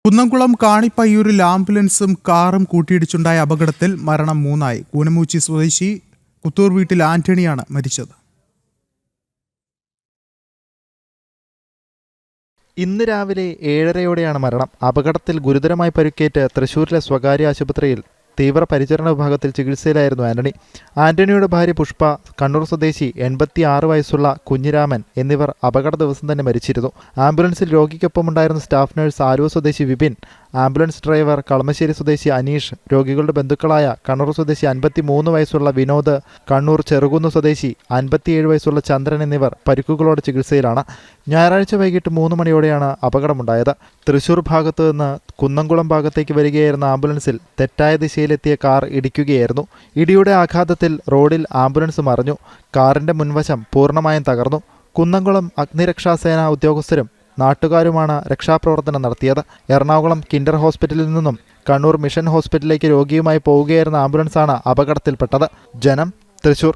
കുന്നംകുളം കാണിപ്പയ്യൂരിൽ ആംബുലൻസും കാറും കൂട്ടിയിടിച്ചുണ്ടായ അപകടത്തിൽ മരണം 3 കൂനമൂച്ചി സ്വദേശി കുത്തൂർ വീട്ടിൽ ആന്റണിയാണ് മരിച്ചത്. ഇന്ന് രാവിലെ 7:30-യോടെയാണ് മരണം. അപകടത്തിൽ ഗുരുതരമായി പരിക്കേറ്റ് തൃശൂരിലെ സ്വകാര്യ ആശുപത്രിയിൽ തീവ്രപരിചരണ വിഭാഗത്തിൽ ചികിത്സയിലായിരുന്നു ആന്റണി. ആന്റണിയുടെ ഭാര്യ പുഷ്പ, കണ്ണൂർ സ്വദേശി 86 വയസ്സുള്ള കുഞ്ഞിരാമൻ എന്നിവർ അപകട ദിവസം തന്നെ മരിച്ചിരുന്നു. ആംബുലൻസിൽ രോഗിക്കൊപ്പമുണ്ടായിരുന്ന സ്റ്റാഫ് നഴ്സ് ആലുവ സ്വദേശി വിപിൻ, ആംബുലൻസ് ഡ്രൈവർ കളമശ്ശേരി സ്വദേശി അനീഷ്, രോഗികളുടെ ബന്ധുക്കളായ കണ്ണൂർ സ്വദേശി 53 വയസ്സുള്ള വിനോദ്, കണ്ണൂർ ചെറുകുന്ന് സ്വദേശി 57 വയസ്സുള്ള ചന്ദ്രൻ എന്നിവർ പരിക്കുകളോടെ ചികിത്സയിലാണ്. ഞായറാഴ്ച വൈകിട്ട് 3 മണിയോടെയാണ് അപകടമുണ്ടായത്. തൃശൂർ ഭാഗത്തു നിന്ന് കുന്നംകുളം ഭാഗത്തേക്ക് വരികയായിരുന്ന ആംബുലൻസിൽ തെറ്റായ ദിശയിലെത്തിയ കാർ ഇടിക്കുകയായിരുന്നു. ഇടിയുടെ ആഘാതത്തിൽ റോഡിൽ ആംബുലൻസ് മറിഞ്ഞു. കാറിന്റെ മുൻവശം പൂർണ്ണമായും തകർന്നു. കുന്നംകുളം അഗ്നിരക്ഷാസേന ഉദ്യോഗസ്ഥരും നാട്ടുകാരുമാണ് രക്ഷാപ്രവർത്തനം നടത്തിയത്. എറണാകുളം കിൻഡർ ഹോസ്പിറ്റലിൽ നിന്നും കണ്ണൂർ മിഷൻ ഹോസ്പിറ്റലിലേക്ക് രോഗിയുമായി പോവുകയായിരുന്ന ആംബുലൻസാണ് അപകടത്തിൽപ്പെട്ടത്. ജനം, തൃശൂർ.